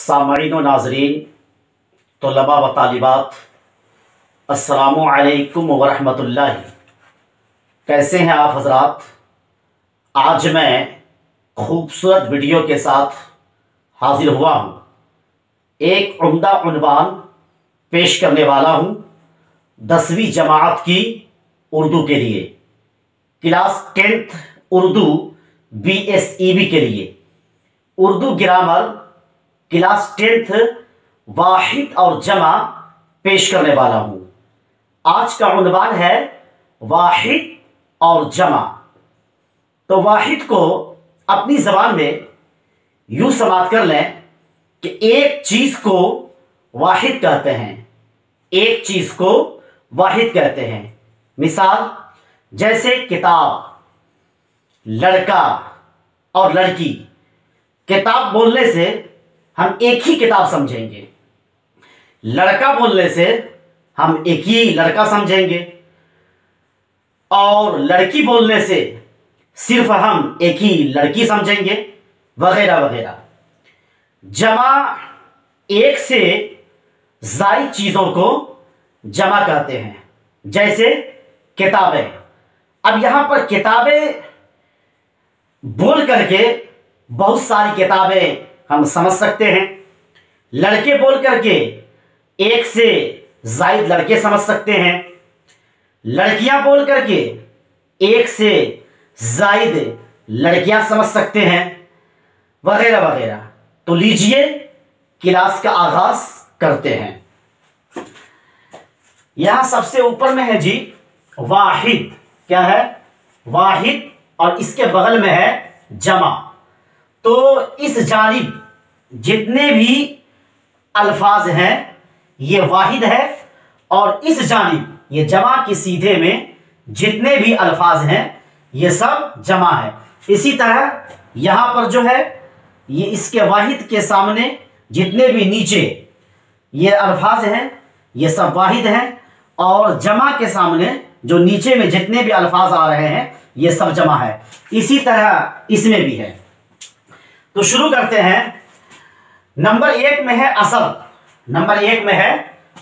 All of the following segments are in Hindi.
सामईन व नाज़रीन, तलबा व तालिबात, अस्सलामु अलैकुम व रहमतुल्लाहि। कैसे हैं आप हज़रात? आज मैं खूबसूरत वीडियो के साथ हाजिर हुआ हूँ। एक उम्दा उन्वान पेश करने वाला हूँ 10वीं जमात की उर्दू के लिए, क्लास 10th उर्दू BSEB के लिए। उर्दू ग्रामर क्लास 10th वाहिद और जमा पेश करने वाला हूँ। आज का उन्वान है वाहिद और जमा। तो वाहिद को अपनी ज़बान में यूँ समाप्त कर लें कि एक चीज़ को वाहिद कहते हैं, एक चीज़ को वाहिद कहते हैं। मिसाल जैसे किताब, लड़का और लड़की। किताब बोलने से हम एक ही किताब समझेंगे, लड़का बोलने से हम एक ही लड़का समझेंगे, और लड़की बोलने से सिर्फ हम एक ही लड़की समझेंगे, वगैरह वगैरह। जमा एक से ज़ायद चीज़ों को जमा कहते हैं, जैसे किताबें। अब यहाँ पर किताबें बोल करके बहुत सारी किताबें हम समझ सकते हैं। लड़के बोल करके एक से ज़ायद लड़के समझ सकते हैं। लड़कियां बोल करके एक से ज़ायद लड़कियां समझ सकते हैं, वगैरह वगैरह। तो लीजिए क्लास का आगाज करते हैं। यहां सबसे ऊपर में है जी वाहिद। क्या है? वाहिद। और इसके बगल में है जमा। तो इस जानिब जितने भी अल्फाज हैं ये वाहिद है, और इस जानिब ये जमा के सीधे में जितने भी अल्फाज हैं ये सब जमा है। इसी तरह यहाँ पर जो है ये इसके वाहिद के सामने जितने भी नीचे ये अल्फाज हैं ये सब वाहिद हैं, और जमा के सामने जो नीचे में जितने भी अल्फाज आ रहे हैं ये सब जमा है। इसी तरह इसमें भी है। तो शुरू करते हैं। नंबर 1 में है असर। नंबर 1 में है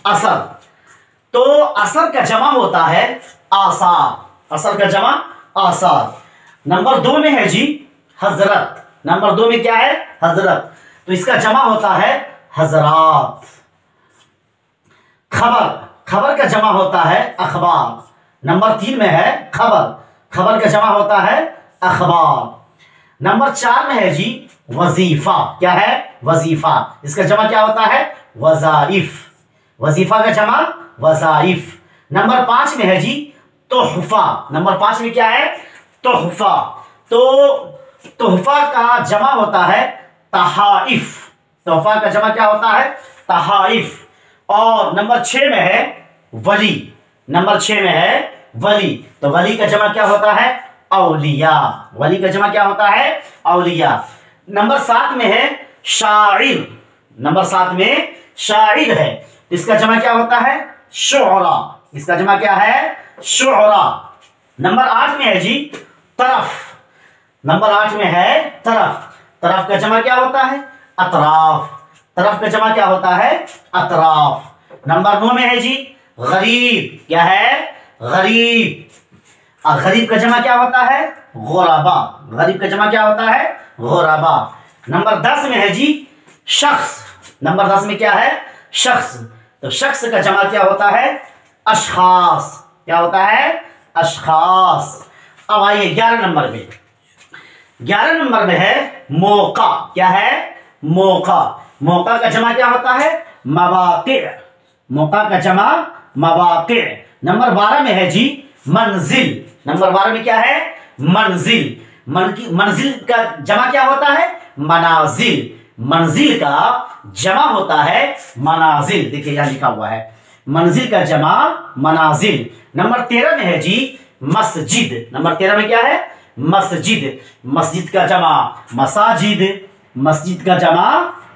असर। तो असर का जमा होता है आसार। असर का जमा आसार। नंबर 2 में है जी हजरत। नंबर 2 में क्या है? हजरत। तो इसका जमा होता है हजरात। खबर। खबर का जमा होता है अखबार। नंबर 3 में है खबर। खबर का जमा होता है अखबार। नंबर 4 में है जी वजीफा। क्या है? वजीफा। इसका जमा क्या होता है? वज़ाइफ। वजीफा का जमा वज़ाइफ। नंबर 5 में है जी तोहफा। नंबर 5 में क्या है? तोहफा। तो तोहफा का जमा होता है तहाइफ। तोहफा का जमा क्या होता है? तहाइफ। और नंबर 6 में है वली। नंबर 6 में है वली। तो वली का जमा क्या होता है? औलिया। वली का जमा क्या होता है? औलिया। नंबर 7 में है शाइर। नंबर 7 में शाइर है। इसका जमा क्या होता है? शुअरा। इसका जमा क्या है? शुअरा। नंबर 8 में है जी तरफ। नंबर 8 में है तरफ। तरफ का जमा क्या होता है? अतराफ। तरफ का जमा क्या होता है? अतराफ। नंबर 9 में है जी गरीब। क्या है? गरीब। और गरीब का जमा क्या होता है? गुराबा। गरीब का जमा क्या होता है? गुराबा। नंबर 10 में है जी शख्स। नंबर 10 में क्या है? शख्स। तो शख्स का जमा क्या होता है? अशखास। क्या होता है? अशखास। अब आइए 11 नंबर में। 11 नंबर में है मौका। क्या है? मौका। मौका का जमा क्या होता है? मवाक़ि। मौका का जमा मवाक़ि। नंबर 12 में है जी मंजिल। नंबर 12 में क्या है? मंजिल। मंजिल का जमा क्या होता है? मनाजिल। मंजिल का जमा होता है मनाजिल। देखिए यहां लिखा हुआ है मंजिल का जमा मनाजिल। नंबर 13 में है जी मस्जिद। नंबर 13 में क्या है? मस्जिद। मस्जिद का जमा मसाजिद। मस्जिद का जमा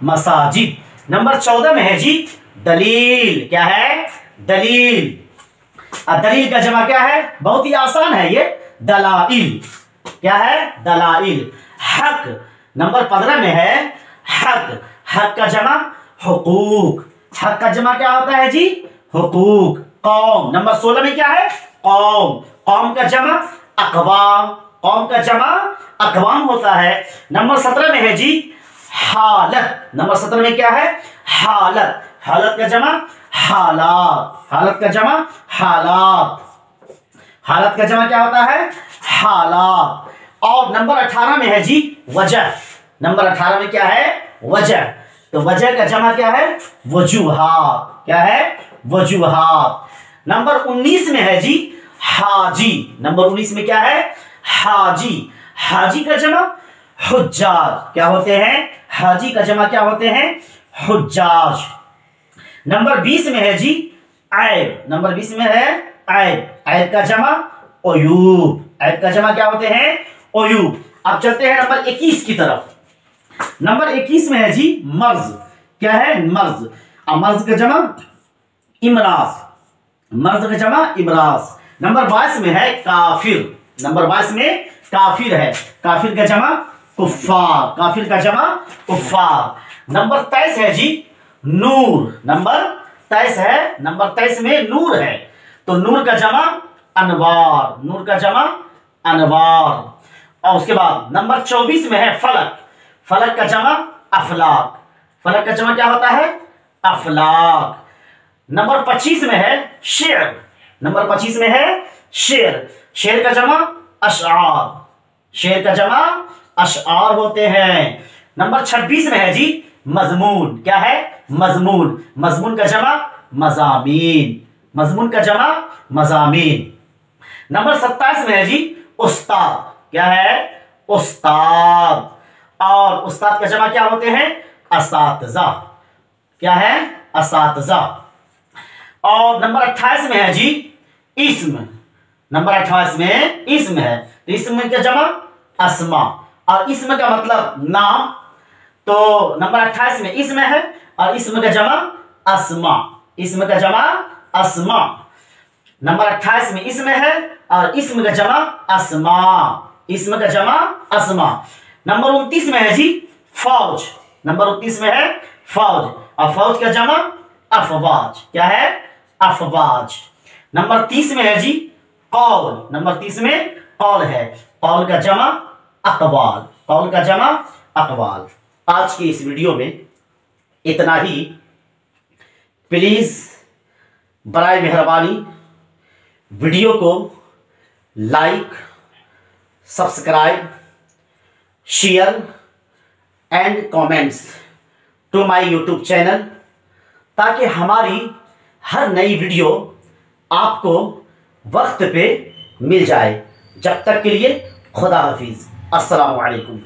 मसाजिद। नंबर 14 में है जी दलील। क्या है? दलील। दलील का जमा क्या है? बहुत ही आसान है ये, दलाइल। क्या है? दलाइल। हक। नंबर 15 में है हक। हक का जमा हुकूक। हक का जमा क्या होता है जी? हुकूक। कौम, नंबर 16 में क्या है? कौम। कौम का जमा अक़वाम। कौम का जमा अक़वाम होता है। नंबर 17 में है जी हालत। नंबर 17 में क्या है? हालत। हालत का जमा हालात। हालत का जमा हालात। हालत का जमा क्या होता है? हालात। और नंबर 18 में है जी वजह। नंबर 18 में क्या है? वजह। तो वजह का जमा क्या है? वजूहात। क्या है? वजूहात। नंबर 19 में है जी हाजी। नंबर 19 में क्या है? हाजी। हाजी का जमा हुज्जाज। क्या होते हैं? हाजी का जमा क्या होते हैं? हुज्जाज। नंबर 20 में है जी ऐब। नंबर 20 में है ऐब। ऐब का जमा अयूब। ऐब का जमा क्या होते हैं? अयूब। अब चलते हैं नंबर 21 की तरफ। नंबर 21 में है जी मर्ज। क्या है? मर्ज। अब मर्ज का जमा इमराज। मर्ज का जमा इमराज। नंबर 22 में है काफिर। नंबर 22 में काफिर है। काफिर का जमा कुफ्फार। काफिर का जमा कुफ्फार। नंबर 23 है जी नूर। नंबर 23 है। नंबर 23 में नूर है, तो नूर का जमा अनवार। नूर का जमा अनवार। और उसके बाद नंबर 24 में है फलक। फलक का जमा अफलाक। फलक का जमा क्या होता है? अफलाक। नंबर 25 में है शेर। नंबर 25 में है शेर। शेर का जमा अशआर। शेर का जमा अशआर होते हैं। नंबर 26 में है जी मजमून। क्या है? मजमून। मजमून का जमा मजामीन। मजमून का जमा मजामीन। नंबर 27 में है जी उस्ताद। क्या है? उस्ताद। और उस्ताद का जमा क्या होते हैं? असातिज़ा। क्या है? असातिज़ा। और नंबर 28 में है जी इस्म। नंबर 28 में इस्म है, तो इस्म का जमा अस्मा। और इस्म का मतलब नाम, तो नंबर 28 में इस्म है और इस्म का जमा अस्मा। इस्म का जमा अस्मा। नंबर 28 में इस्म है और इस्म का जमा अस्मा। इस्म का जमा अस्मा। नंबर 29 में है जी फौज। नंबर 29 में है फौज और फौज का जमा अफवाज। क्या है? अफवाज। नंबर 30 में है जी कौल। नंबर 30 में कौल है। कौल का जमा अक़वाल। कौल का जमा अक़वाल। आज की इस वीडियो में इतना ही। प्लीज बराए मेहरबानी वीडियो को like, subscribe, share and comments to my YouTube channel, ताकि हमारी हर नई वीडियो आपको वक्त पे मिल जाए। जब तक के लिए खुदा हाफिज़। अस्सलामु अलैकुम।